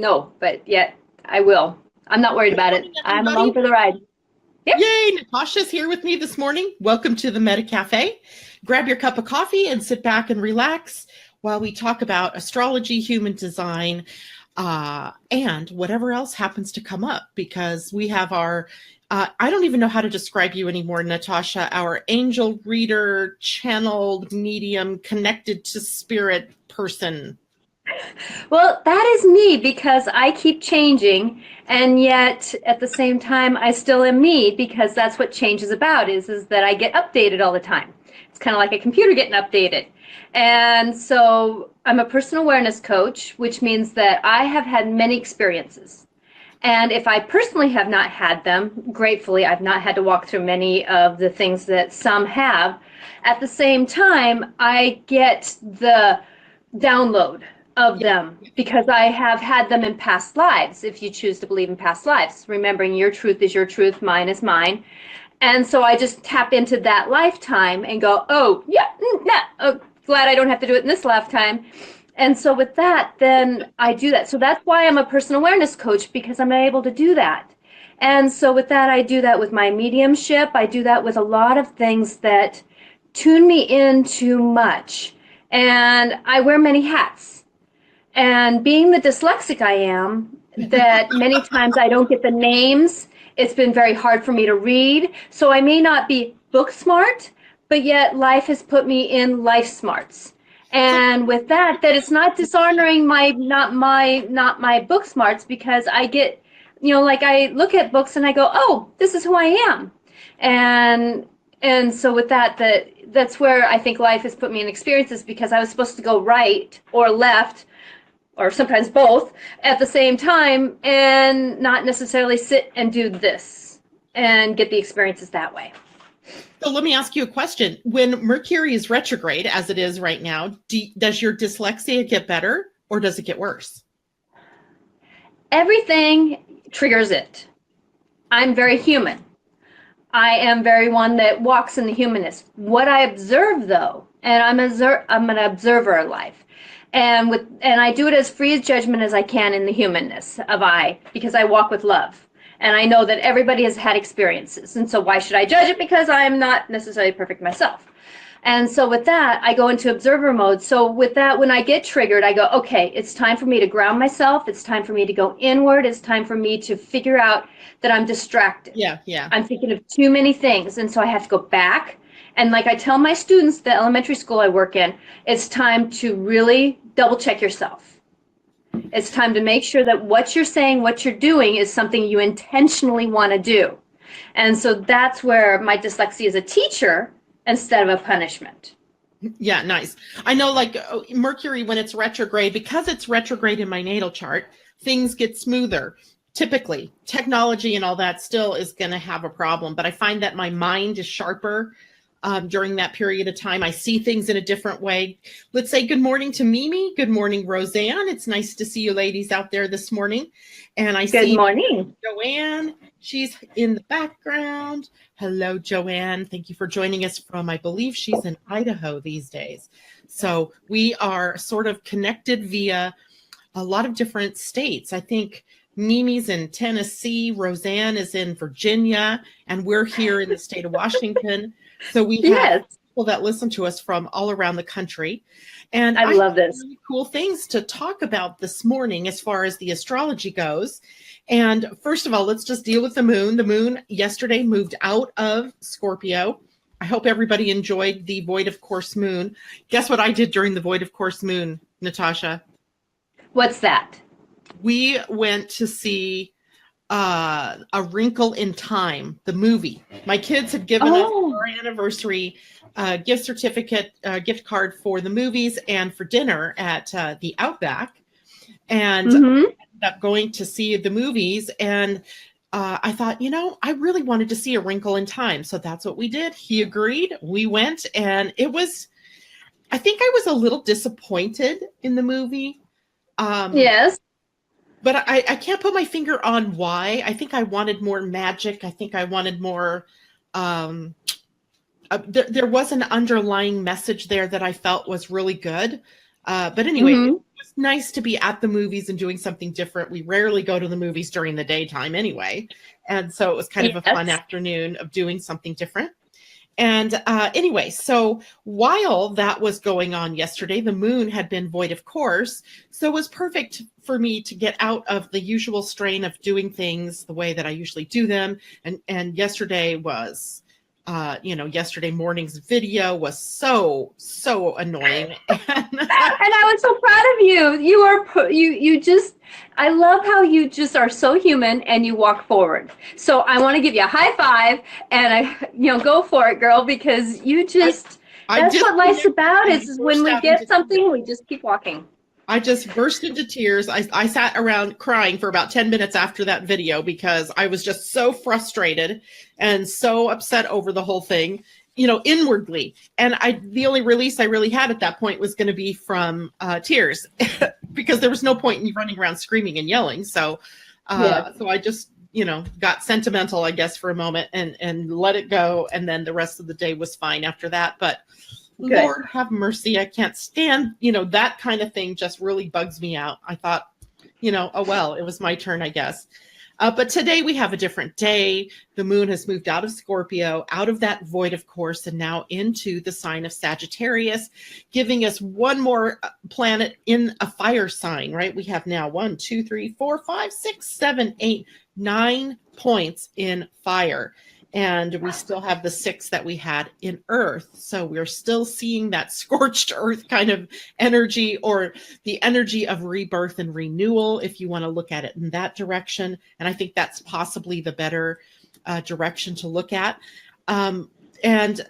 no, but yet I will. I'm not worried Good about it. morning, I'm everybody. along for the ride. Yep. Yay, Natasha's here with me this morning. Welcome to the Meta Cafe. Grab your cup of coffee and sit back and relax while we talk about astrology, human design, and whatever else happens to come up, because we have our, I don't even know how to describe you anymore, Natasha, our angel reader, channeled medium, connected to spirit person. Well, that is me because I keep changing, and yet at the same time, I still am me because that's what change is about, is that I get updated all the time. It's kind of like a computer getting updated. And so I'm a personal awareness coach, which means that I have had many experiences. And if I personally have not had them, gratefully, I've not had to walk through many of the things that some have. At the same time, I get the download of Yeah. them because I have had them in past lives, if you choose to believe in past lives. Remembering your truth is your truth, mine is mine. And so I just tap into that lifetime and go, oh, yeah, oh, glad I don't have to do it in this lifetime. And so with that, then I do that. So that's why I'm a personal awareness coach, because I'm able to do that. And so with that, I do that with my mediumship. I do that with a lot of things that tune me in too much. And I wear many hats. And being the dyslexic I am, that many times I don't get the names, it's been very hard for me to read. So I may not be book smart, but yet life has put me in life smarts. And with that, it's not dishonoring not my book smarts, because I get, like I look at books and I go, oh, this is who I am. And so with that's where I think life has put me in experiences, because I was supposed to go right or left, or sometimes both at the same time, and not necessarily sit and do this and get the experiences that way. So let me ask you a question. When Mercury is retrograde, as it is right now, does your dyslexia get better or does it get worse? Everything triggers it. I'm very human. I am very one that walks in the humanness. What I observe, though, and I'm an observer of life, and I do it as free as judgment as I can in the humanness of I, because I walk with love, and I know that everybody has had experiences, and so why should I judge it? Because I'm not necessarily perfect myself. And so with that, I go into observer mode. So with that, when I get triggered, I go, okay, it's time for me to ground myself. It's time for me to go inward. It's time for me to figure out that I'm distracted. Yeah. I'm thinking of too many things. And so I have to go back. And like I tell my students, the elementary school I work in, it's time to really double check yourself. It's time to make sure that what you're saying, what you're doing is something you intentionally want to do. And so that's where my dyslexia is a teacher instead of a punishment. Yeah, nice. I know, like Mercury, when it's retrograde, because it's retrograde in my natal chart, things get smoother. Typically, technology and all that still is going to have a problem, but I find that my mind is sharper during that period of time. I see things in a different way. Let's say good morning to Mimi. Good morning, Roseanne. It's nice to see you ladies out there this morning. And I see Good morning. Joanne. She's in the background. Hello, Joanne. Thank you for joining us from, I believe she's in Idaho these days. So we are sort of connected via a lot of different states. I think Mimi's in Tennessee, Roseanne is in Virginia, and we're here in the state of Washington. So we have people that listen to us from all around the country. And I love this. Really cool things to talk about this morning as far as the astrology goes. And first of all, let's just deal with the moon. The moon yesterday moved out of Scorpio. I hope everybody enjoyed the Void of Course moon. Guess what I did during the Void of Course moon, Natasha? What's that? We went to see A Wrinkle in Time, the movie. My kids had given us our anniversary gift certificate, gift card for the movies and for dinner at the Outback. And ended up going to see the movies. And I thought, I really wanted to see A Wrinkle in Time. So that's what we did. He agreed. We went. And I think I was a little disappointed in the movie. Yes. But I can't put my finger on why. I think I wanted more magic. I think I wanted more. There was an underlying message there that I felt was really good. But anyway, it was nice to be at the movies and doing something different. We rarely go to the movies during the daytime anyway. And so it was kind of a fun afternoon of doing something different. And anyway, so while that was going on yesterday, the moon had been void of course. So it was perfect for me to get out of the usual strain of doing things the way that I usually do them. And yesterday was, yesterday morning's video was so annoying. And I was so proud of you. You just, I love how you just are so human and you walk forward. So I want to give you a high five and go for it, girl, because you just, that's what life's about is when we get something, we just keep walking. I just burst into tears. I sat around crying for about 10 minutes after that video because I was just so frustrated and so upset over the whole thing, inwardly. And the only release I really had at that point was going to be from tears because there was no point in me running around screaming and yelling. So I just, got sentimental, I guess, for a moment and let it go. And then the rest of the day was fine after that. But good. Lord have mercy. I can't stand, that kind of thing just really bugs me out. I thought, oh, well, it was my turn, I guess. But today we have a different day. The moon has moved out of Scorpio, out of that void of course, and now into the sign of Sagittarius, giving us one more planet in a fire sign, right? We have now 1, 2, 3, 4, 5, 6, 7, 8, 9 points in fire. And we still have the 6 that we had in Earth. So we're still seeing that scorched earth kind of energy, or the energy of rebirth and renewal, if you want to look at it in that direction. And I think that's possibly the better direction to look at. And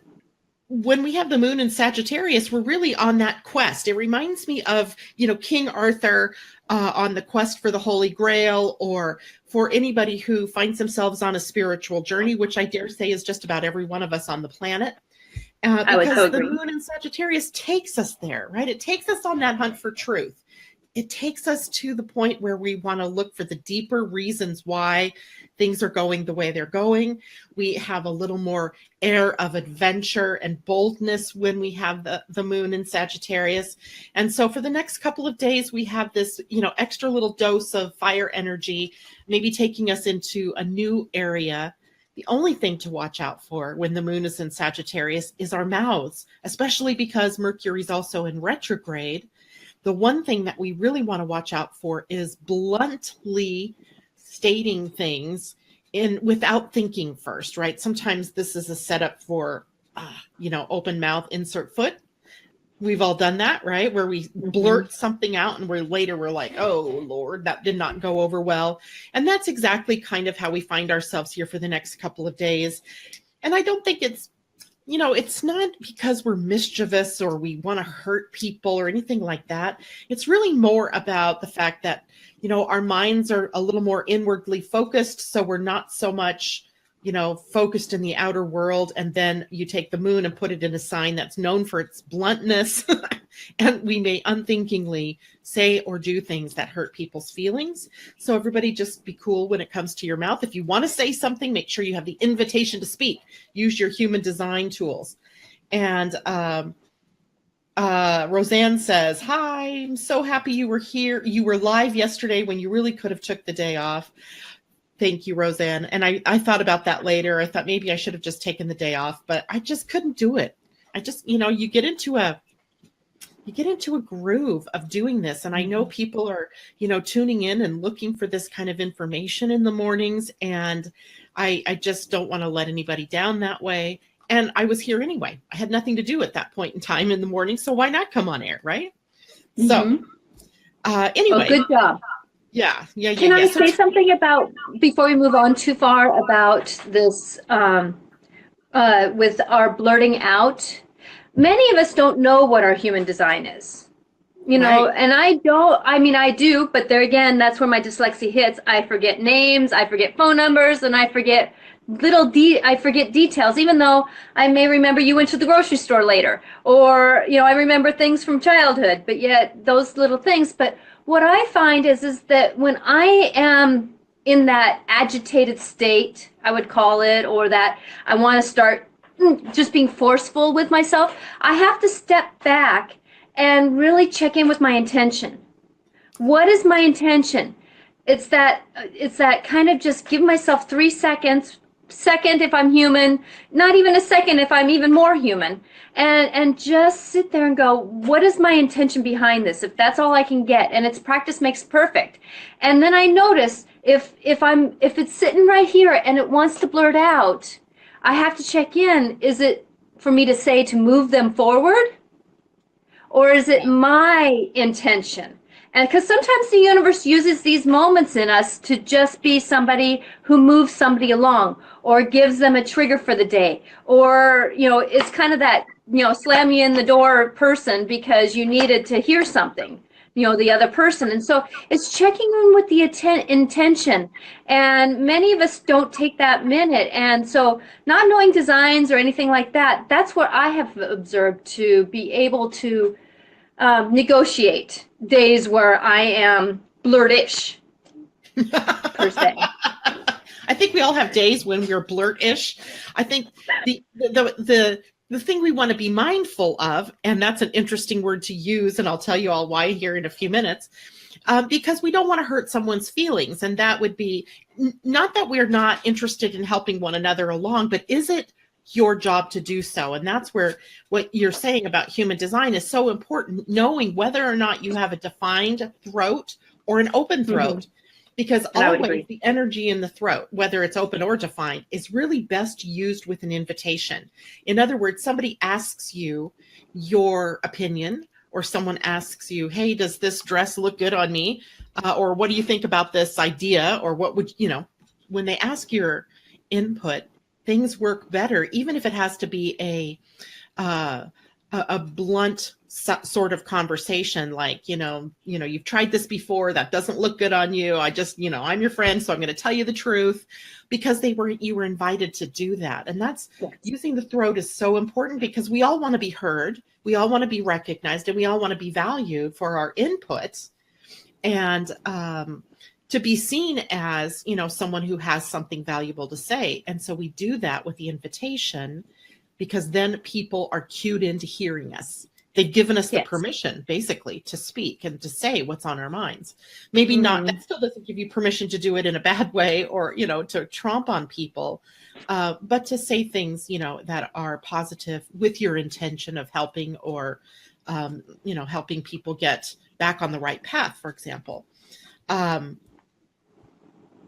when we have the moon in Sagittarius, we're really on that quest. It reminds me of, King Arthur on the quest for the Holy Grail, or for anybody who finds themselves on a spiritual journey, which I dare say is just about every one of us on the planet. Because the moon in Sagittarius takes us there, right? It takes us on that hunt for truth. It takes us to the point where we want to look for the deeper reasons why things are going the way they're going. We have a little more air of adventure and boldness when we have the moon in Sagittarius. And so for the next couple of days, we have this, extra little dose of fire energy, maybe taking us into a new area. The only thing to watch out for when the moon is in Sagittarius is our mouths, especially because Mercury is also in retrograde. The one thing that we really want to watch out for is bluntly stating things without thinking first, right? Sometimes this is a setup for, open mouth, insert foot. We've all done that, right? Where we blurt something out and we're like, oh, Lord, that did not go over well. And that's exactly kind of how we find ourselves here for the next couple of days. And I don't think it's not because we're mischievous or we want to hurt people or anything like that. It's really more about the fact that, our minds are a little more inwardly focused. So we're not so much, focused in the outer world. And then you take the moon and put it in a sign that's known for its bluntness. And we may unthinkingly say or do things that hurt people's feelings. So everybody just be cool when it comes to your mouth. If you want to say something, make sure you have the invitation to speak. Use your human design tools. And Roseanne says, hi, I'm so happy you were here. You were live yesterday when you really could have took the day off. Thank you, Roseanne. And I thought about that later. I thought maybe I should have just taken the day off, but I just couldn't do it. I just, you get into a groove of doing this. And I know people are, tuning in and looking for this kind of information in the mornings. And I just don't want to let anybody down that way. And I was here anyway. I had nothing to do at that point in time in the morning. So why not come on air, right? So anyway. Well, good job. Yeah. Can I say something about, before we move on too far, about this with our blurting out? Many of us don't know what our human design is, right. And I do, but there again, that's where my dyslexia hits. I forget names, I forget phone numbers, and I forget I forget details, even though I may remember you went to the grocery store later, or, I remember things from childhood, but yet those little things. But what I find is that when I am in that agitated state, I would call it, or that I want to start just being forceful with myself, I have to step back and really check in with my intention. What is my intention? It's that kind of just give myself 3 seconds, second if I'm human, not even a second if I'm even more human, and just sit there and go, what is my intention behind this? If that's all I can get, and it's practice makes perfect. And then I notice if it's sitting right here and it wants to blurt out, I have to check in. Is it for me to say to move them forward? Or is it my intention? And because sometimes the universe uses these moments in us to just be somebody who moves somebody along or gives them a trigger for the day. Or, it's kind of that, slam you in the door person because you needed to hear something, the other person. And so it's checking in with the intention. And many of us don't take that minute. And so not knowing designs or anything like that, that's what I have observed to be able to negotiate days where I am blurtish, per se. I think we all have days when we're blurt-ish. I think the thing we want to be mindful of, and that's an interesting word to use, and I'll tell you all why here in a few minutes, because we don't want to hurt someone's feelings, and that would be not that we're not interested in helping one another along, but is it your job to do so? And that's where what you're saying about human design is so important, knowing whether or not you have a defined throat or an open throat. Mm-hmm. Because always the energy in the throat, whether it's open or defined, is really best used with an invitation. In other words, somebody asks you your opinion, or someone asks you, hey, does this dress look good on me? Or what do you think about this idea? Or what would, when they ask your input, things work better, even if it has to be a blunt sort of conversation, like, you've tried this before, that doesn't look good on you. I just, I'm your friend, so I'm going to tell you the truth, because you were invited to do that. And that's using the throat is so important, because we all want to be heard. We all want to be recognized, and we all want to be valued for our input. And, to be seen as, someone who has something valuable to say. And so we do that with the invitation, because then people are cued into hearing us. They've given us the permission, basically, to speak and to say what's on our minds. Maybe not, that still doesn't give you permission to do it in a bad way, or, to tromp on people, but to say things, that are positive with your intention of helping, or, helping people get back on the right path, for example.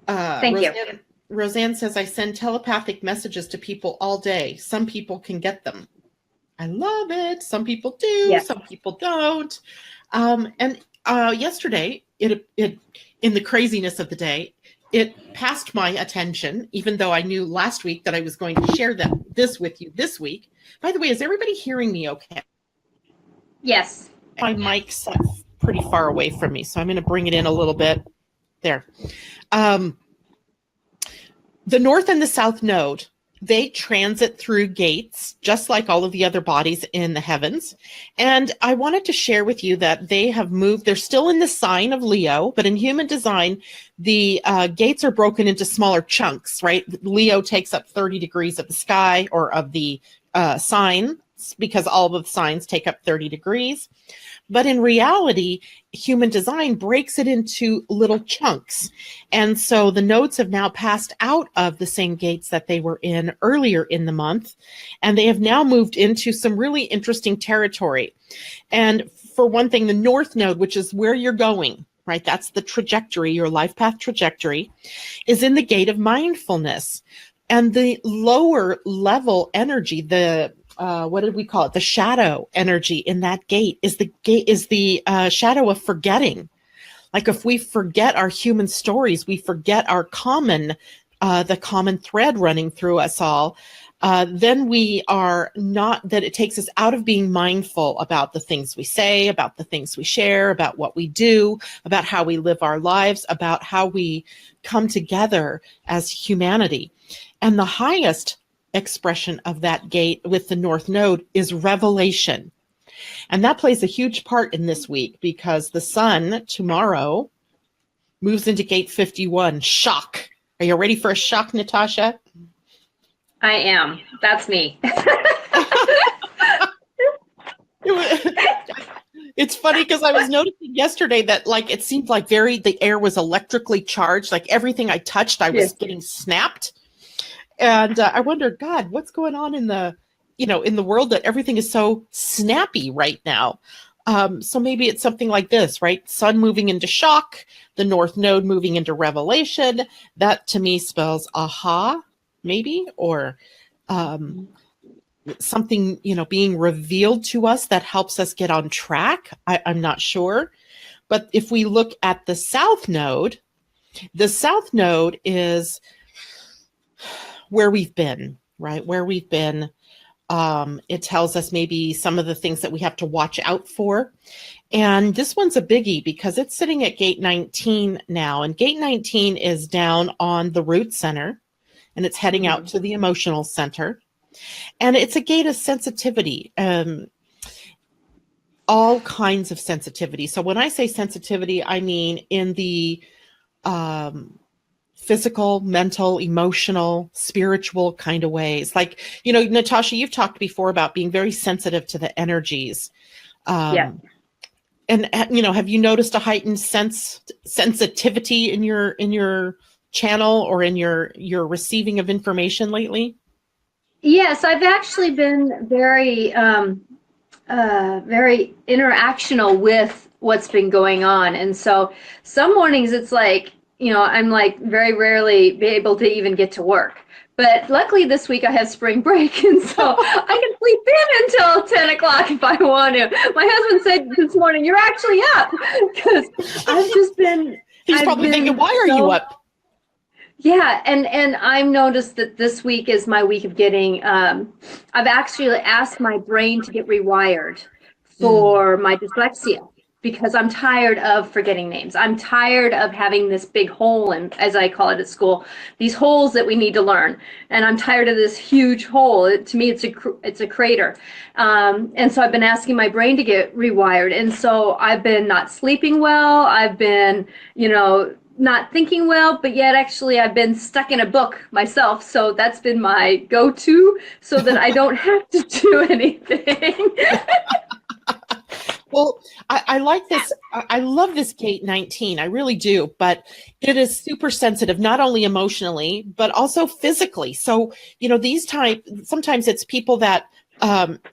Thank you. Roseanne says, I send telepathic messages to people all day. Some people can get them. I love it. Some people do, some people don't. And yesterday, it in the craziness of the day, it passed my attention, even though I knew last week that I was going to share this with you this week. By the way, is everybody hearing me okay? Yes. My mic's set pretty far away from me, so I'm going to bring it in a little bit. There. The North and the South Node, they transit through gates, just like all of the other bodies in the heavens. And I wanted to share with you that they have moved. They're still in the sign of Leo, but in human design, the gates are broken into smaller chunks, right? Leo takes up 30 degrees of the sky, or of the sign, because all of the signs take up 30 degrees. But in reality, human design breaks it into little chunks. And so the nodes have now passed out of the same gates that they were in earlier in the month. And they have now moved into some really interesting territory. And for one thing, the North Node, which is where you're going, right? That's the trajectory, your life path trajectory, is in the gate of mindfulness. And the lower level energy, the what did we call it? The shadow energy in that gate is the shadow of forgetting. Like, if we forget our human stories, we forget our the common thread running through us all, then we are not, that it takes us out of being mindful about the things we say, about the things we share, about what we do, about how we live our lives, about how we come together as humanity. And the highest expression of that gate with the North Node is revelation. And that plays a huge part in this week, because the sun tomorrow moves into gate 51, shock. Are you ready for a shock, Natasha? I am. That's me. funny because I was noticing yesterday that like it seemed like the air was electrically charged. Like everything I touched, I was getting snapped. And I wondered, God, what's going on in the world that everything is so snappy right now? So maybe it's something like this, right? Sun moving into shock, the North Node moving into revelation. That to me spells aha, maybe, or something, being revealed to us that helps us get on track. I'm not sure. But if we look at the South Node is where we've been, right? Where we've been. It tells us maybe some of the things that we have to watch out for. And this one's a biggie because it's sitting at gate 19 now. And gate 19 is down on the root center and it's heading out to the emotional center. And it's a gate of sensitivity, all kinds of sensitivity. So when I say sensitivity, I mean in the physical, mental, emotional, spiritual kind of ways. Like, Natasha, you've talked before about being very sensitive to the energies. And, have you noticed a heightened sensitivity in your channel or in your receiving of information lately? Yes, I've actually been very, very interactional with what's been going on. And so some mornings it's like, I'm like very rarely be able to even get to work. But luckily this week I have spring break, and so I can sleep in until 10 o'clock if I want to. My husband said this morning, "You're actually up," because I've just been. He's probably thinking, "Why are you up?" Yeah, and I've noticed that this week is my week of getting. I've actually asked my brain to get rewired for my dyslexia, because I'm tired of forgetting names. I'm tired of having this big hole in, as I call it at school, these holes that we need to learn. And I'm tired of this huge hole. To me, it's a crater. And so I've been asking my brain to get rewired. And so I've been not sleeping well. I've been, not thinking well, but yet actually I've been stuck in a book myself. So that's been my go-to so that I don't have to do anything. Well, I like this. I love this gate 19. I really do. But it is super sensitive, not only emotionally, but also physically. So, sometimes it's people that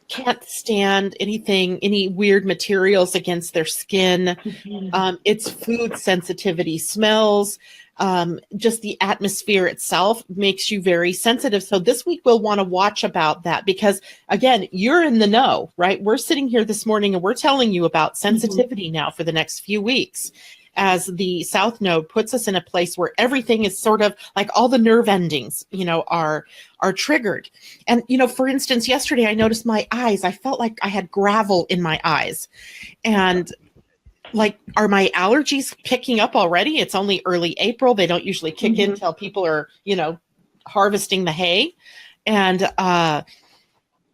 can't stand any weird materials against their skin. It's food sensitivity, smells, just the atmosphere itself makes you very sensitive. So this week we'll want to watch about that because, again, you're in the know, right? We're sitting here this morning and we're telling you about sensitivity now for the next few weeks, as the South Node puts us in a place where everything is sort of like all the nerve endings, are triggered. And, for instance, yesterday I noticed my eyes. I felt like I had gravel in my eyes. And like, are my allergies picking up already? It's only early April. They don't usually kick in until people are, harvesting the hay. And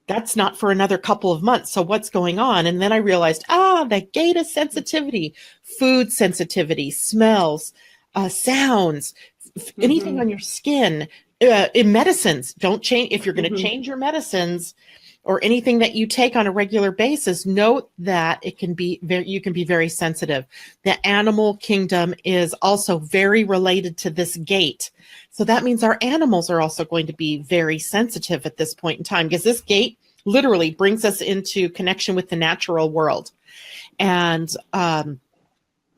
that's not for another couple of months. So what's going on? And then I realized, that gate of sensitivity, food sensitivity, smells, sounds, anything on your skin, in medicines. Don't change. If you're going to change your medicines or anything that you take on a regular basis, note that you can be very sensitive. The animal kingdom is also very related to this gate. So that means our animals are also going to be very sensitive at this point in time, because this gate literally brings us into connection with the natural world. And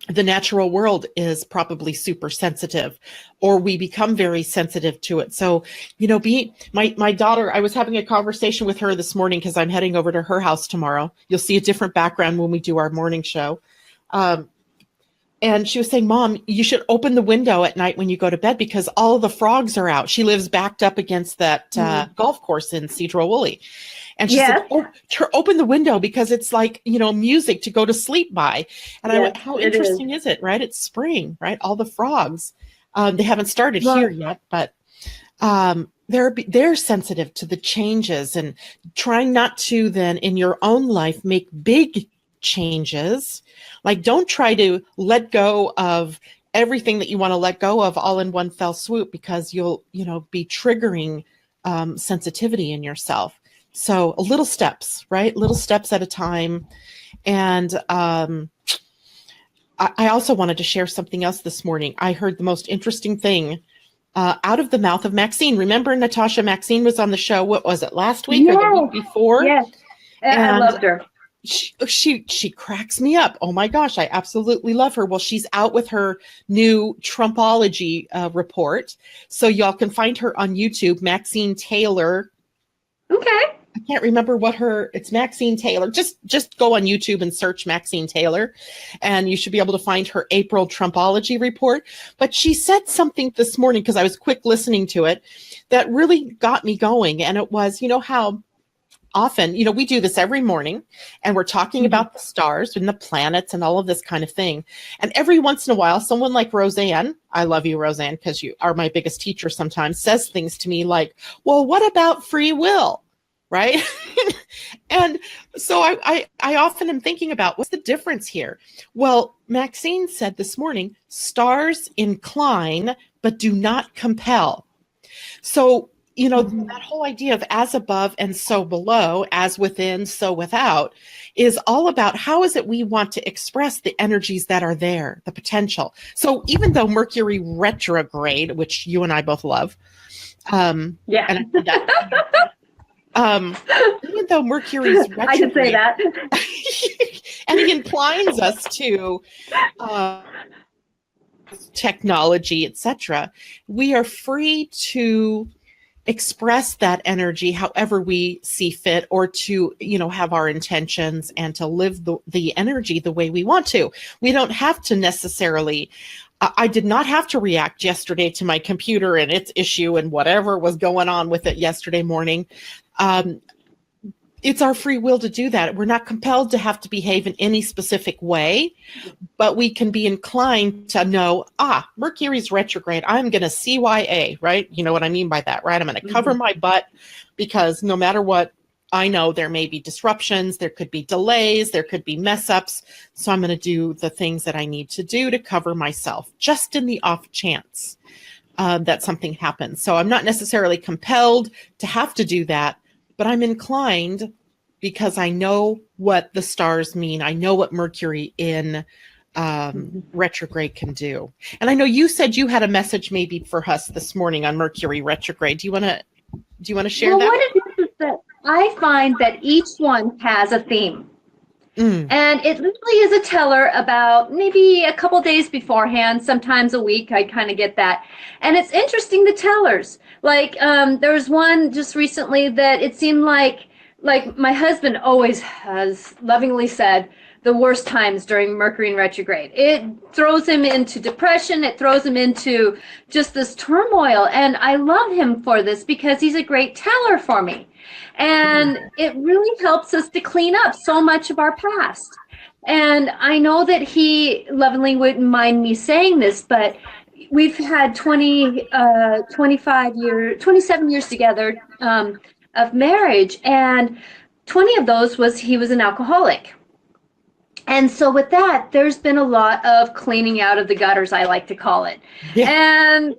the natural world is probably super sensitive, or we become very sensitive to it. So, my daughter, I was having a conversation with her this morning because I'm heading over to her house tomorrow. You'll see a different background when we do our morning show. And she was saying, Mom, you should open the window at night when you go to bed because all of the frogs are out. She lives backed up against that golf course in Cedro Woolley. And she said, open the window because it's like, music to go to sleep by. And I went, how interesting is it, right? It's spring, right? All the frogs. They haven't started here yet, but they're sensitive to the changes, and trying not to then in your own life make big changes. Like, don't try to let go of everything that you want to let go of all in one fell swoop, because you'll, be triggering sensitivity in yourself. So little steps, right? Little steps at a time. And I also wanted to share something else this morning. I heard the most interesting thing out of the mouth of Maxine. Remember, Natasha, Maxine was on the show. What was it, last week or the week before? Yes. I loved her. She cracks me up. Oh my gosh, I absolutely love her. Well, she's out with her new Trumpology report. So y'all can find her on YouTube, Maxine Taylor. Okay. I can't remember it's Maxine Taylor. Just go on YouTube and search Maxine Taylor, and you should be able to find her April Trumpology report. But she said something this morning, because I was quick listening to it, that really got me going. And it was, how often, we do this every morning, and we're talking about the stars and the planets and all of this kind of thing. And every once in a while, someone like Roseanne, I love you, Roseanne, because you are my biggest teacher sometimes, says things to me like, well, what about free will? Right? And so I often am thinking about, what's the difference here? Well, Maxine said this morning, stars incline, but do not compel. So, that whole idea of as above and so below, as within, so without, is all about how is it we want to express the energies that are there, the potential. So even though Mercury retrograde, which you and I both love, yeah. And I said that, even though Mercury's retrograde, I can say that. and he inclines us to technology, etc., we are free to express that energy however we see fit, or to have our intentions and to live the energy the way we want to. We don't have to necessarily. I did not have to react yesterday to my computer and its issue and whatever was going on with it yesterday morning. It's our free will to do that. We're not compelled to have to behave in any specific way, but we can be inclined to know, Mercury's retrograde. I'm going to CYA, right? You know what I mean by that, right? I'm going to cover my butt, because no matter what, I know there may be disruptions, there could be delays, there could be mess ups. So I'm going to do the things that I need to do to cover myself, just in the off chance that something happens. So I'm not necessarily compelled to have to do that, but I'm inclined because I know what the stars mean. I know what Mercury in retrograde can do. And I know you said you had a message maybe for us this morning on Mercury retrograde. Do you want to share that? What it is that I find that each one has a theme. And it literally is a teller about maybe a couple days beforehand, sometimes a week. I kind of get that. And it's interesting, the tellers. Like there was one just recently that it seemed like my husband always has lovingly said, the worst times during Mercury in retrograde. It throws him into depression. It throws him into just this turmoil. And I love him for this, because he's a great teller for me. And it really helps us to clean up so much of our past. And I know that he lovingly wouldn't mind me saying this, but we've had 27 years together of marriage. And 20 of those he was an alcoholic. And so with that, there's been a lot of cleaning out of the gutters, I like to call it. Yeah.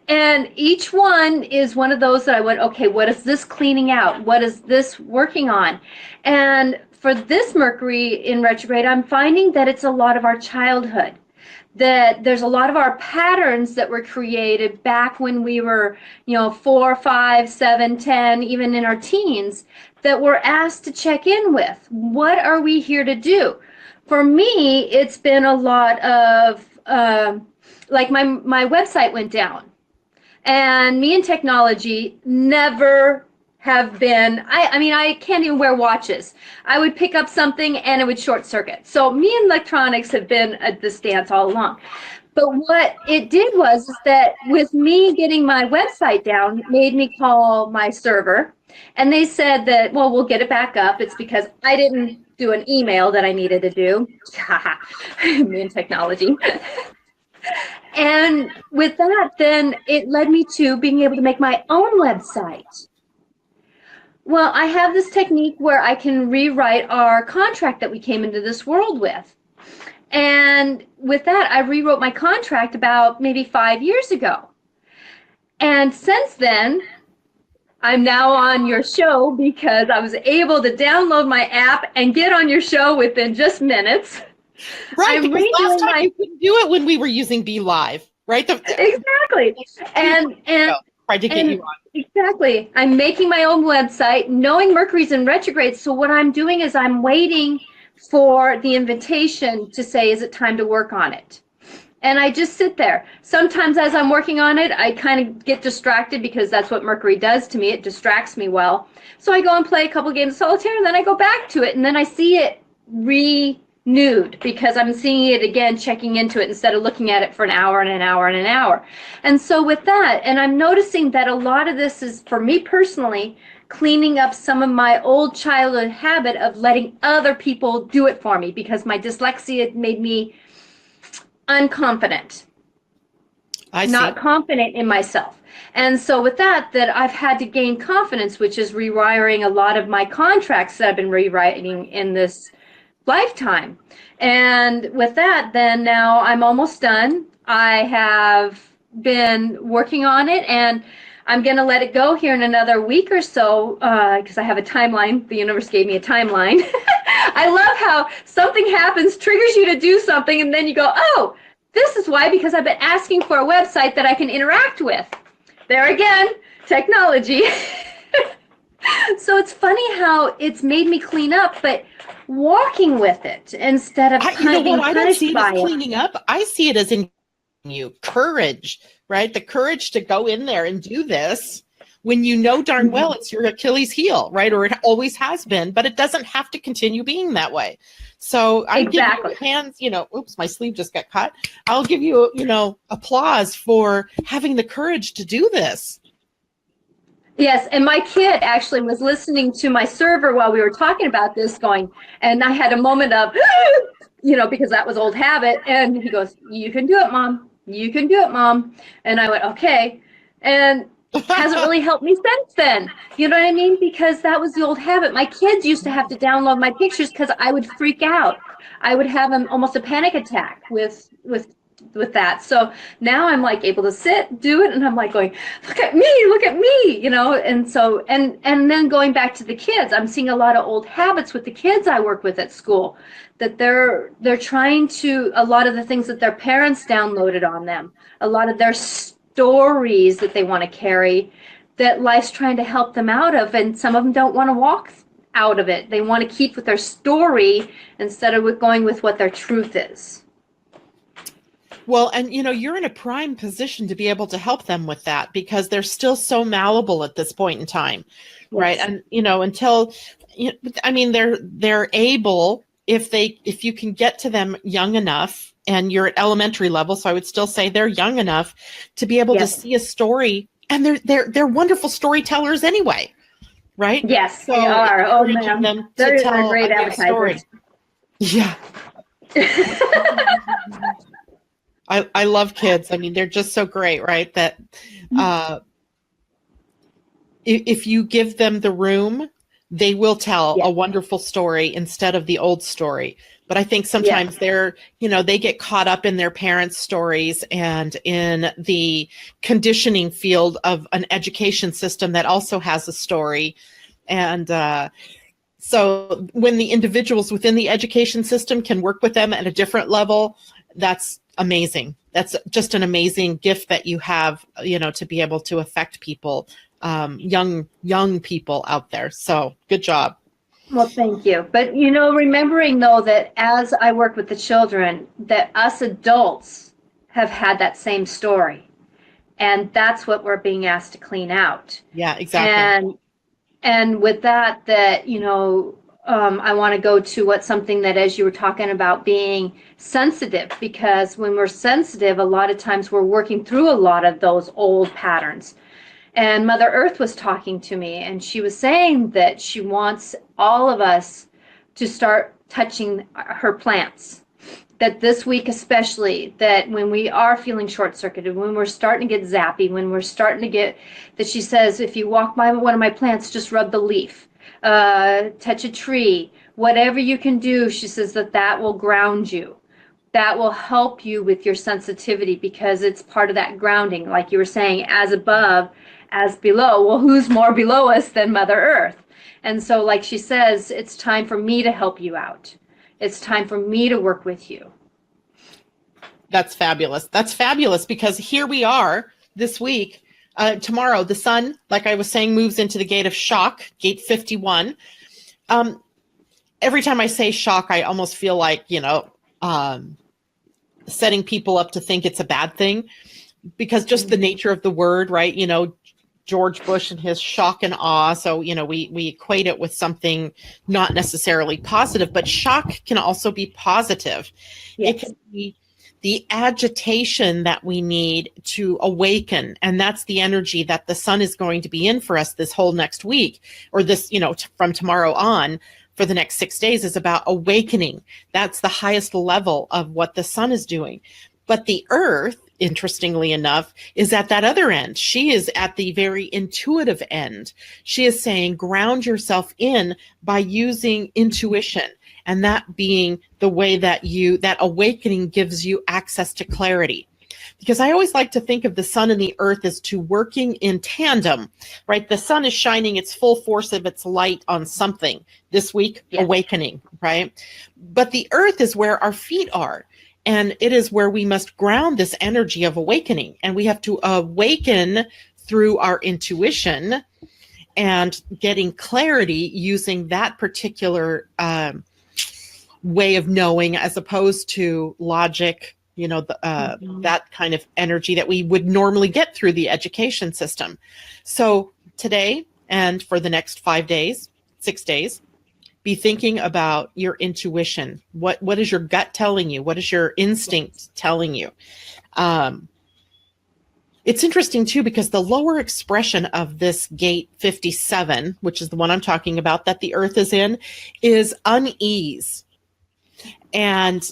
And each one is one of those that I went, okay, what is this cleaning out? What is this working on? And for this Mercury in retrograde, I'm finding that it's a lot of our childhood, that there's a lot of our patterns that were created back when we were, 4, 5, 7, 10, even in our teens, that we're asked to check in with. What are we here to do? For me, it's been a lot of, like my website went down. And me and technology never have been, I can't even wear watches. I would pick up something and it would short circuit. So me and electronics have been at this dance all along. But what it did was that with me getting my website down, made me call my server. And they said that, well, we'll get it back up. It's because I didn't do an email that I needed to do. Me and technology. And with that, then it led me to being able to make my own website. Well, I have this technique where I can rewrite our contract that we came into this world with. And with that, I rewrote my contract about maybe 5 years ago. And since then, I'm now on your show because I was able to download my app and get on your show within just minutes. Right, I'm because last redoing time you couldn't do it when we were using Be Live, right? exactly. And tried to get you on. exactly. I'm making my own website, knowing Mercury's in retrograde. So what I'm doing is I'm waiting for the invitation to say, is it time to work on it? And I just sit there. Sometimes as I'm working on it, I kind of get distracted because that's what Mercury does to me. It distracts me well. So I go and play a couple games of solitaire, and then I go back to it, and then I see it renewed because I'm seeing it again, checking into it instead of looking at it for an hour and an hour and an hour. And so with that, and I'm noticing that a lot of this is, for me personally, cleaning up some of my old childhood habit of letting other people do it for me because my dyslexia made me unconfident, not confident in myself. And so with that I've had to gain confidence, which is rewiring a lot of my contracts that I've been rewriting in this lifetime. And with that, then now I'm almost done. I have been working on it, and I'm going to let it go here in another week or so because I have a timeline. The universe gave me a timeline. I love how something happens, triggers you to do something, and then you go, oh, this is why, because I've been asking for a website that I can interact with. There again, technology. So it's funny how it's made me clean up, but walking with it instead of You know what? being I don't see punished it by as it. cleaning up. I see it as in you courage, right? The courage to go in there and do this when you know darn well it's your Achilles heel, right? Or it always has been, but it doesn't have to continue being that way. So I give you hands, oops, my sleeve just got caught. I'll give you, applause for having the courage to do this. Yes, and my kid actually was listening to my server while we were talking about this going, and I had a moment of, because that was old habit, and he goes, you can do it, Mom. You can do it, Mom. And I went, okay. And hasn't really helped me since then. You know what I mean? Because that was the old habit. My kids used to have to download my pictures because I would freak out. I would have almost a panic attack with that. So now I'm like able to sit, do it, and I'm like going, look at me, and so and then going back to the kids, I'm seeing a lot of old habits with the kids I work with at school, that they're trying to, a lot of the things that their parents downloaded on them, a lot of their stories that they want to carry, that life's trying to help them out of, and some of them don't want to walk out of it. They want to keep with their story instead of going with what their truth is. Well, and you're in a prime position to be able to help them with that because they're still so malleable at this point in time, right? And until they're able, if you can get to them young enough, and you're at elementary level, so I would still say they're young enough to be able to see a story, and they're wonderful storytellers anyway, right? Yes, so they are. Oh man, them they're to tell great a good story. Yeah. I love kids. I mean, they're just so great, right? That if you give them the room, they will tell a wonderful story instead of the old story. But I think sometimes they get caught up in their parents' stories and in the conditioning field of an education system that also has a story. And so when the individuals within the education system can work with them at a different level, that's amazing. That's just an amazing gift that you have, to be able to affect people, young people out there. So good job. Well, thank you. But, remembering though that as I work with the children, that us adults have had that same story. And that's what we're being asked to clean out. Yeah, exactly. And with that, I want to go to something that, as you were talking about being sensitive, because when we're sensitive, a lot of times we're working through a lot of those old patterns. And Mother Earth was talking to me, and she was saying that she wants all of us to start touching her plants. That this week especially, that when we are feeling short-circuited, when we're starting to get zappy, when we're starting to get, that she says, if you walk by one of my plants, just rub the leaf, touch a tree, whatever you can do, she says that will ground you. That will help you with your sensitivity because it's part of that grounding, like you were saying, as above, as below. Well, who's more below us than Mother Earth? And so, like she says, it's time for me to help you out. It's time for me to work with you. That's fabulous. That's fabulous, because here we are this week. Tomorrow, the sun, like I was saying, moves into the gate of shock, gate 51. Every time I say shock, I almost feel like, setting people up to think it's a bad thing, because just the nature of the word, right? George Bush and his shock and awe. So, we equate it with something not necessarily positive, but shock can also be positive. Yes. It can be the agitation that we need to awaken. And that's the energy that the sun is going to be in for us this whole next week, or this, from tomorrow on for the next 6 days, is about awakening. That's the highest level of what the sun is doing. But the earth, interestingly enough, is at that other end. She is at the very intuitive end. She is saying, ground yourself in by using intuition. And that being the way that that awakening gives you access to clarity. Because I always like to think of the sun and the earth as two working in tandem, right? The sun is shining its full force of its light on something this week, awakening, right? But the earth is where our feet are. And it is where we must ground this energy of awakening. And we have to awaken through our intuition and getting clarity using that particular way of knowing, as opposed to logic, that kind of energy that we would normally get through the education system. So today, and for the next 5 days, 6 days, be thinking about your intuition. What is your gut telling you? What is your instinct telling you? It's interesting too, because the lower expression of this gate 57, which is the one I'm talking about that the earth is in, is unease. And,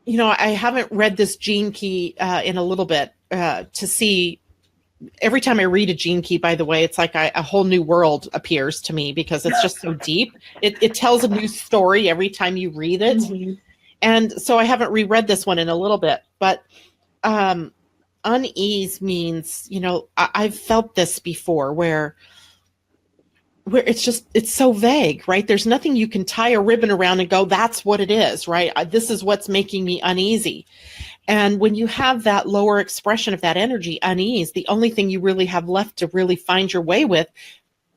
I haven't read this gene key in a little bit to see. Every time I read a gene key, by the way, it's like a whole new world appears to me, because it's just so deep. It tells a new story every time you read it. Mm-hmm. And so I haven't reread this one in a little bit, but unease means, I've felt this before where it's so vague, right? There's nothing you can tie a ribbon around and go, that's what it is, right? This is what's making me uneasy. And when you have that lower expression of that energy, unease, the only thing you really have left to really find your way with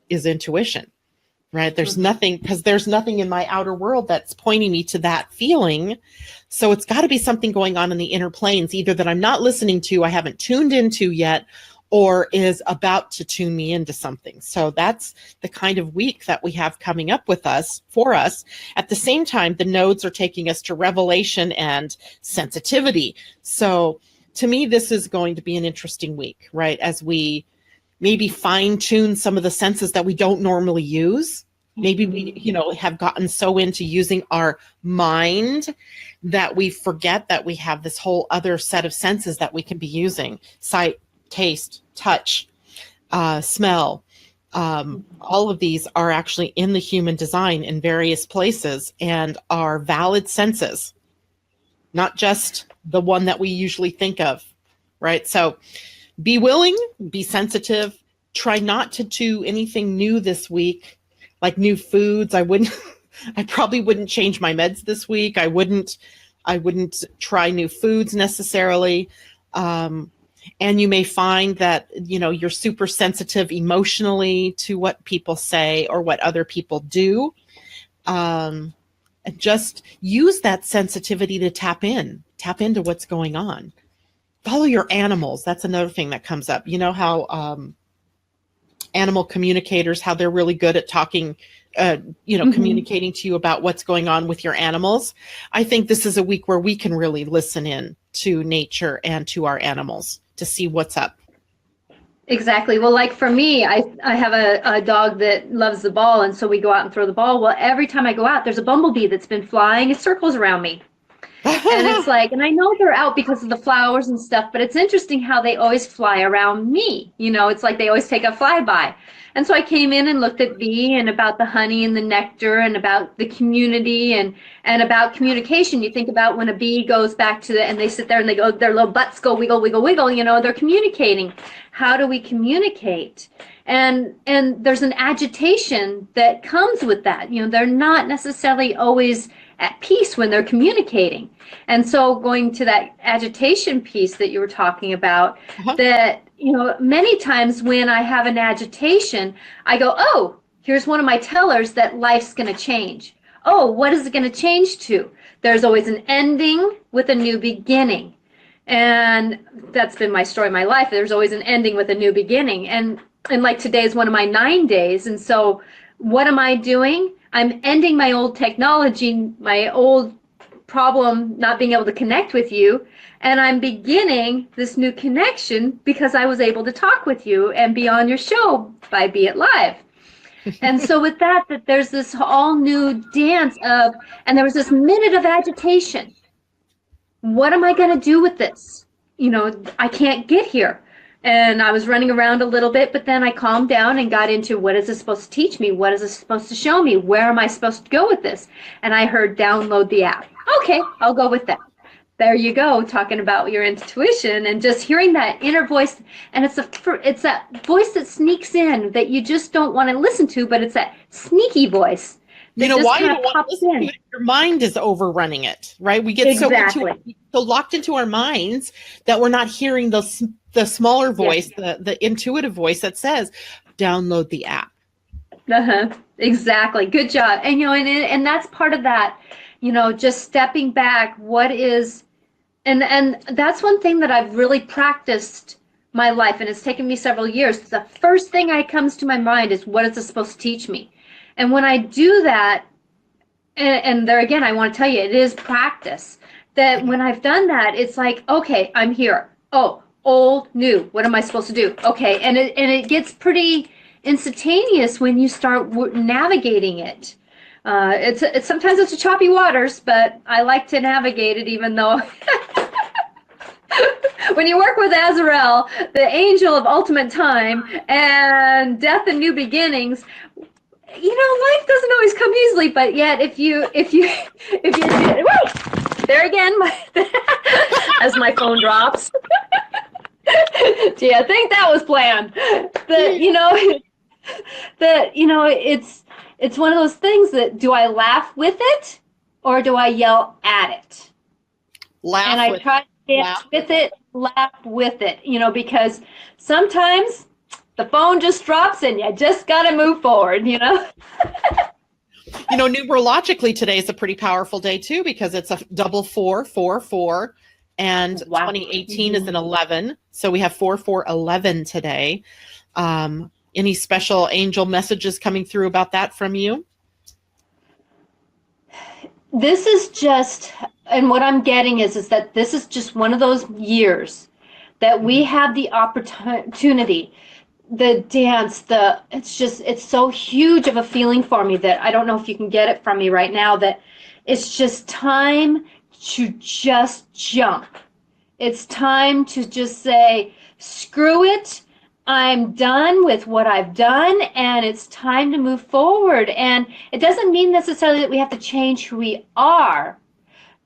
is intuition, right? There's nothing, because there's nothing in my outer world that's pointing me to that feeling. So it's got to be something going on in the inner planes, either that I'm not listening to, I haven't tuned into yet, or is about to tune me into something. So that's the kind of week that we have coming up for us. At the same time, the nodes are taking us to revelation and sensitivity. So to me, this is going to be an interesting week, right? As we maybe fine tune some of the senses that we don't normally use. Maybe we, have gotten so into using our mind that we forget that we have this whole other set of senses that we can be using. Sight, taste, touch, smell. All of these are actually in the human design in various places and are valid senses, not just the one that we usually think of, right? So be willing, be sensitive, try not to do anything new this week, like new foods. I probably wouldn't change my meds this week. I wouldn't try new foods necessarily. And you may find that, you're super sensitive emotionally to what people say or what other people do. And just use that sensitivity to tap into what's going on. Follow your animals. That's another thing that comes up. You know how animal communicators, how they're really good at talking, communicating to you about what's going on with your animals. I think this is a week where we can really listen in to nature and to our animals to see what's up. Exactly. Well, like for me, I have a dog that loves the ball, and so we go out and throw the ball. Well, every time I go out, there's a bumblebee that's been flying in circles around me. And it's like, and I know they're out because of the flowers and stuff, but it's interesting how they always fly around me. It's like they always take a flyby. And so I came in and looked at bee and about the honey and the nectar and about the community and about communication. You think about when a bee goes back to and they sit there and they go, their little butts go wiggle, wiggle, wiggle, they're communicating. How do we communicate? And there's an agitation that comes with that. They're not necessarily always at peace when they're communicating. And so going to that agitation piece that you were talking about, that, many times when I have an agitation, I go, oh, here's one of my tellers that life's going to change. Oh, what is it going to change to? There's always an ending with a new beginning. And that's been my story, my life. There's always an ending with a new beginning. And like today is one of my 9 days. And so what am I doing? I'm ending my old technology, my old problem not being able to connect with you, and I'm beginning this new connection because I was able to talk with you and be on your show by Be It Live. And so with that there's this all new dance of, and there was this minute of agitation. What am I going to do with this? I can't get here. And I was running around a little bit, but then I calmed down and got into, what is this supposed to teach me? What is this supposed to show me? Where am I supposed to go with this? And I heard download the app. Okay, I'll go with that. There you go, talking about your intuition and just hearing that inner voice. And it's that voice that sneaks in that you just don't want to listen to, but it's that sneaky voice. Why you don't want to listen to it? Your mind is overrunning it, right? We get so locked into our minds that we're not hearing the smaller voice, the intuitive voice that says, download the app. Exactly. Good job. And and that's part of that, just stepping back. What is, and that's one thing that I've really practiced my life, and it's taken me several years. The first thing that comes to my mind is, what is this supposed to teach me? And when I do that, and there again, I want to tell you, it is practice. That when I've done that, it's like, okay, I'm here. Oh, old, new. What am I supposed to do? Okay, and it gets pretty instantaneous when you start navigating it. It's sometimes it's a choppy waters, but I like to navigate it, even though when you work with Azrael, the angel of ultimate time and death and new beginnings, life doesn't always come easily, but yet if you wait, there again, as my phone drops. Gee, I think that was planned. It's one of those things that, do I laugh with it or do I yell at it? Laugh. And I try to dance with it, laugh with it, because sometimes the phone just drops and you just got to move forward, Numerologically, today is a pretty powerful day too, because it's a double 444, and 2018 is an 11. So we have 4411 today. Any special angel messages coming through about that from you? This is just, and what I'm getting is that this is just one of those years that we have the opportunity, the dance, it's so huge of a feeling for me that I don't know if you can get it from me right now, that it's just time to just jump. It's time to just say, screw it. I'm done with what I've done, and it's time to move forward. And it doesn't mean necessarily that we have to change who we are,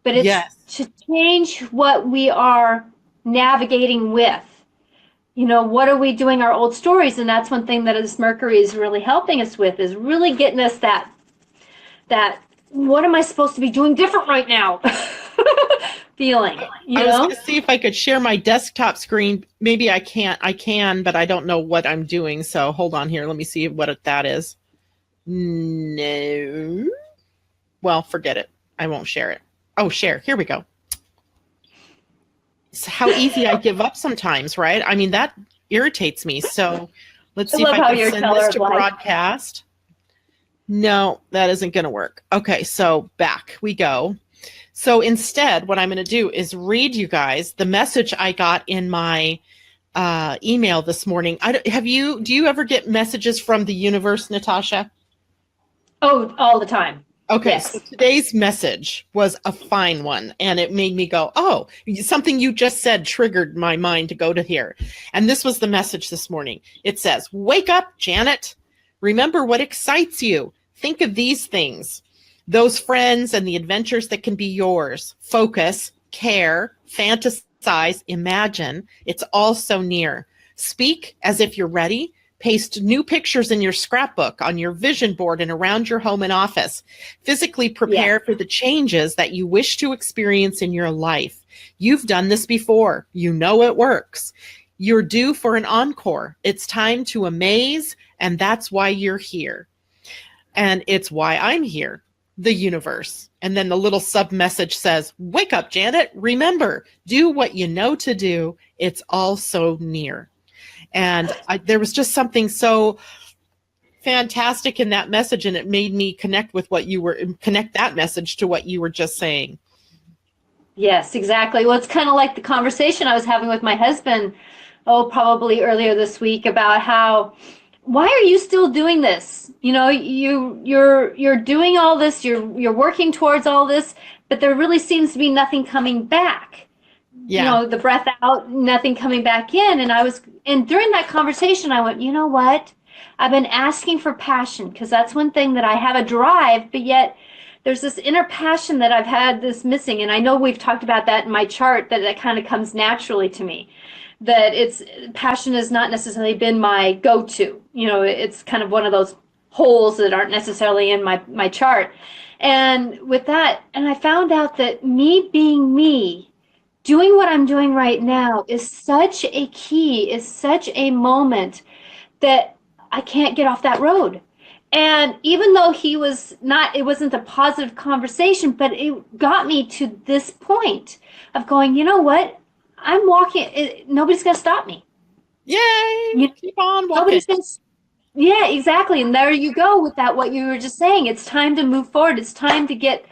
but it's to change what we are navigating with. What are we doing our old stories? And that's one thing that this Mercury is really helping us with, is really getting us that what am I supposed to be doing different right now? Feeling. I was going to see if I could share my desktop screen. Maybe I can't. I can, but I don't know what I'm doing. So hold on here. Let me see what that is. No. Well, forget it. I won't share it. Oh, share. Here we go. It's how easy I give up sometimes, right? I mean, that irritates me. So let's see if I can send this to broadcast. No, that isn't going to work. Okay, so back we go. So instead, what I'm going to do is read you guys the message I got in my email this morning. Do you ever get messages from the universe, Natasha? Oh, all the time. Okay, so Yes. today's message was a fine one, and it made me go, oh, something you just said triggered my mind to go to here. And this was the message this morning. It says, wake up, Janet. Remember what excites you. Think of these things, those friends and the adventures that can be yours. Focus, care, fantasize, imagine. It's all so near. Speak as if you're ready. Paste new pictures in your scrapbook, on your vision board, and around your home and office. Physically prepare for the changes that you wish to experience in your life. You've done this before. You know it works. You're due for an encore. It's time to amaze, and that's why you're here. And it's why I'm here, the universe. And then the little sub message says, wake up, Janet. Remember, do what you know to do. It's all so near. And there was just something so fantastic in that message, and it made me connect that message to what you were just saying. Yes, exactly. Well, it's kind of like the conversation I was having with my husband, probably earlier this week, about how, why are you still doing this? You know, you're doing all this, you're working towards all this, but there really seems to be nothing coming back. Yeah. You know, the breath out, nothing coming back in. And during that conversation, I went, you know what? I've been asking for passion, because that's one thing that I have a drive, but yet there's this inner passion that I've had this missing. And I know we've talked about that in my chart, that kind of comes naturally to me, that passion has not necessarily been my go-to. You know, it's kind of one of those holes that aren't necessarily in my chart. And with that, and I found out that me being me, doing what I'm doing right now is such a key, is such a moment that I can't get off that road. And even though it wasn't a positive conversation, but it got me to this point of going, you know what? I'm walking, nobody's going to stop me. Yay! Keep on walking. Yeah, exactly. And there you go with that, what you were just saying. It's time to move forward. It's time to get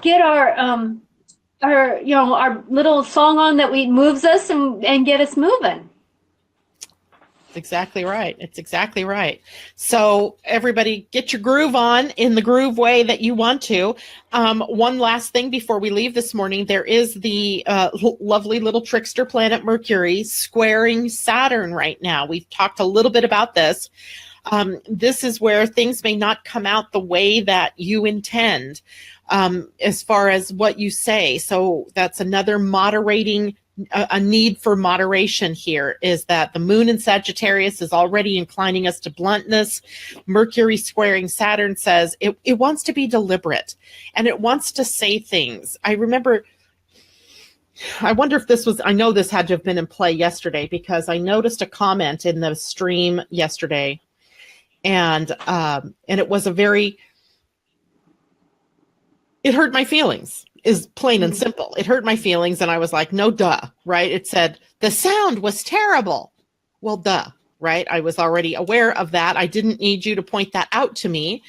our little song on that moves us and get us moving. It's exactly right. It's exactly right. So everybody get your groove on in the groove way that you want to. One last thing before we leave this morning, there is the lovely little trickster planet Mercury squaring Saturn right now. We've talked a little bit about this. This is where things may not come out the way that you intend. As far as what you say. So that's another moderating, a need for moderation here, is that the moon in Sagittarius is already inclining us to bluntness. Mercury squaring Saturn says it wants to be deliberate, and it wants to say things. I wonder if I know this had to have been in play yesterday, because I noticed a comment in the stream yesterday, and it was it hurt my feelings, is plain and simple. It hurt my feelings, and I was like, no, duh, right? It said, the sound was terrible. Well, duh, right? I was already aware of that. I didn't need you to point that out to me.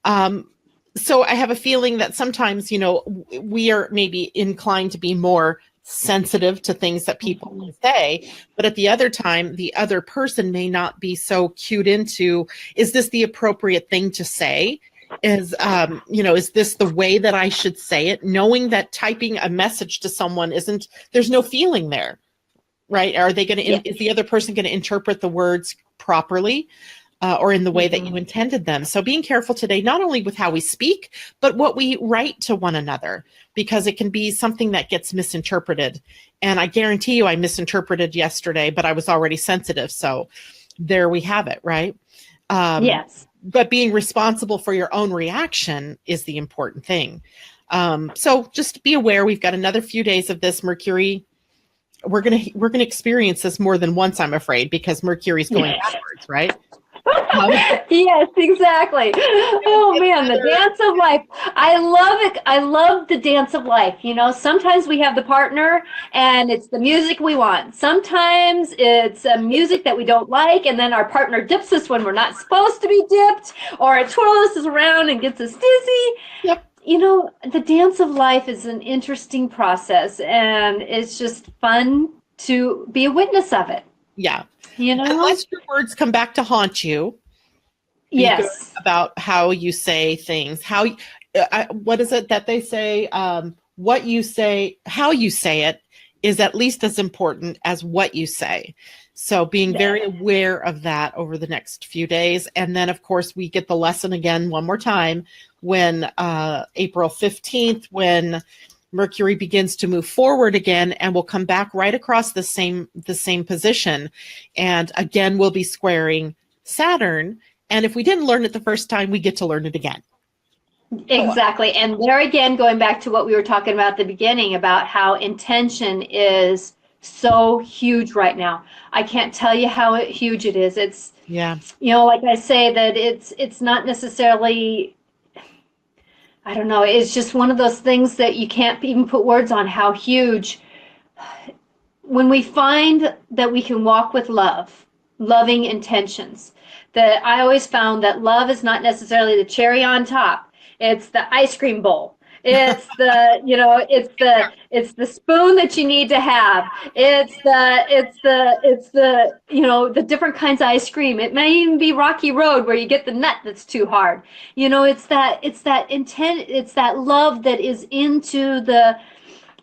So I have a feeling that sometimes, we are maybe inclined to be more sensitive to things that people say, but at the other time, the other person may not be so cued into, is this the appropriate thing to say? Is this the way that I should say it? Knowing that typing a message to someone there's no feeling there, right? Are they going to, is the other person going to interpret the words properly or in the way that you intended them? So being careful today, not only with how we speak, but what we write to one another, because it can be something that gets misinterpreted. And I guarantee you I misinterpreted yesterday, but I was already sensitive. So there we have it, right? Yes. But being responsible for your own reaction is the important thing. So just be aware, we've got another few days of this Mercury. We're gonna experience this more than once, I'm afraid, because Mercury's going backwards, right? Yes, exactly. Oh man, the dance of life. I love it. I love the dance of life. Sometimes we have the partner and it's the music we want. Sometimes it's a music that we don't like, and then our partner dips us when we're not supposed to be dipped, or it twirls us around and gets us dizzy. Yep. The dance of life is an interesting process, and it's just fun to be a witness of it. Yeah. Unless your words come back to haunt you. Yes. About how you say things, what is it that they say? What you say, how you say it is at least as important as what you say. So being very aware of that over the next few days. And then, of course, we get the lesson again one more time when April 15th, when Mercury begins to move forward again, and we'll come back right across the same position. And again, we'll be squaring Saturn. And if we didn't learn it the first time, we get to learn it again. Exactly. And there again, going back to what we were talking about at the beginning about how intention is so huge right now. I can't tell you how huge it is. It's, like I say, that it's not necessarily, I don't know, it's just one of those things that you can't even put words on how huge. When we find that we can walk with love, loving intentions, that I always found that love is not necessarily the cherry on top. It's the ice cream bowl. It's the, it's the spoon that you need to have. It's the, the different kinds of ice cream. It may even be Rocky Road where you get the nut that's too hard. It's that intent. It's that love that is into the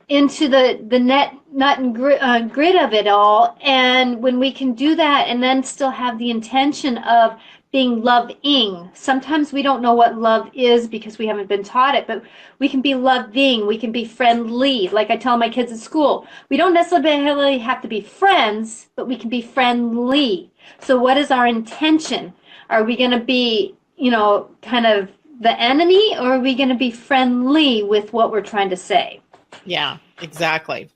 nut and grit of it all. And when we can do that and then still have the intention of being loving. Sometimes we don't know what love is because we haven't been taught it, but we can be loving, we can be friendly. Like I tell my kids at school, we don't necessarily have to be friends, but we can be friendly. So what is our intention? Are we going to be, kind of the enemy, or are we going to be friendly with what we're trying to say? Yeah, exactly.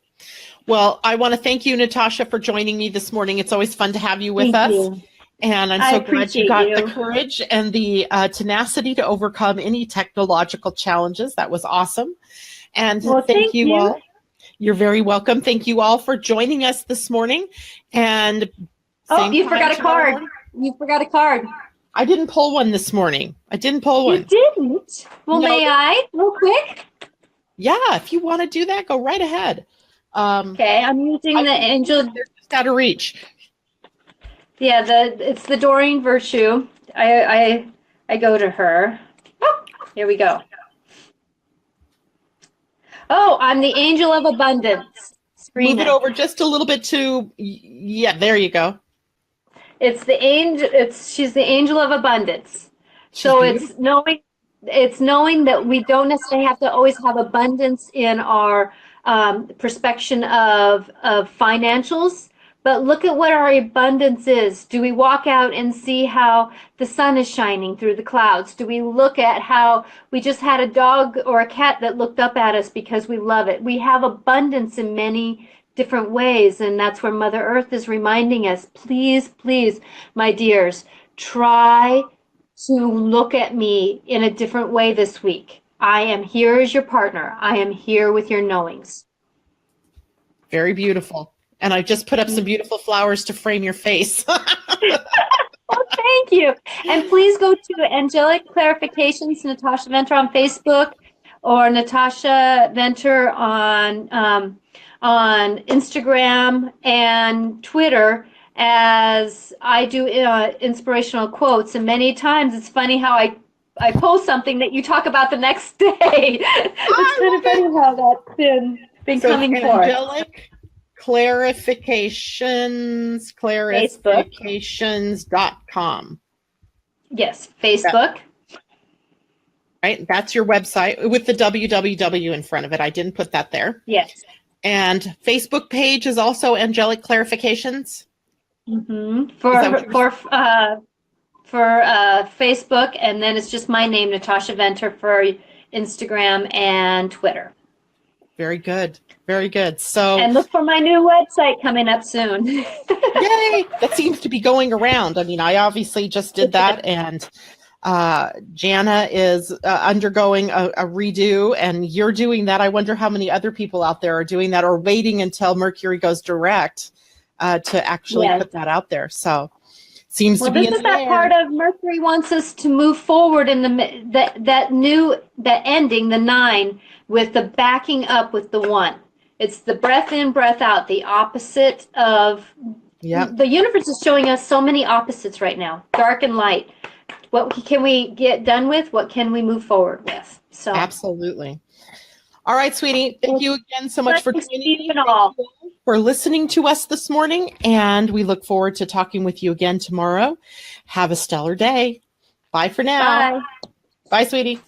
Well, I want to thank you, Natasha, for joining me this morning. It's always fun to have you with us. You. And I'm so glad you got the courage and the tenacity to overcome any technological challenges. That was awesome. And thank you all. You're very welcome. Thank you all for joining us this morning. And you forgot a card. You forgot a card. I didn't pull one this morning. I didn't pull one. You didn't? Well, no. May I, real quick? Yeah, if you want to do that, go right ahead. Okay, I'm using the angel. They're just out of reach. Yeah, it's the Doreen Virtue. I go to her. Oh, here we go. Oh, I'm the angel of abundance. Move it over just a little bit to, there you go. It's the angel. She's the angel of abundance. So it's knowing that we don't necessarily have to always have abundance in our perspective of financials. But look at what our abundance is. Do we walk out and see how the sun is shining through the clouds? Do we look at how we just had a dog or a cat that looked up at us because we love it? We have abundance in many different ways, and that's where Mother Earth is reminding us, please, please, my dears, try to look at me in a different way this week. I am here as your partner. I am here with your knowings. Very beautiful. And I just put up some beautiful flowers to frame your face. Well, thank you. And please go to Angelic Clarifications, Natasha Venter on Facebook, or Natasha Venter on Instagram and Twitter, as I do inspirational quotes. And many times it's funny how I post something that you talk about the next day. It's kind of funny how that's been coming forth. Angelic clarifications.com. Yes, Facebook. Right, that's your website with the www in front of it. I didn't put that there. Yes. And Facebook page is also Angelic Clarifications. Mm-hmm. For Facebook, and then it's just my name, Natasha Venter, for Instagram and Twitter. Very good. Very good. So, and look for my new website coming up soon. Yay! That seems to be going around. I mean, I obviously just did that, and Jana is undergoing a redo, and you're doing that. I wonder how many other people out there are doing that or waiting until Mercury goes direct to actually put that out there. So, seems to be. This is that part of Mercury wants us to move forward in the ending, the 9, with the backing up with the 1. It's the breath in, breath out, the opposite of. The universe is showing us so many opposites right now, dark and light. What can we get done with? What can we move forward with? So Absolutely. All right, sweetie. Thank you again so much for Thanks, joining Steve, me. and Thank all. you all for listening to us this morning, and we look forward to talking with you again tomorrow. Have a stellar day. Bye for now. Bye. Bye, sweetie.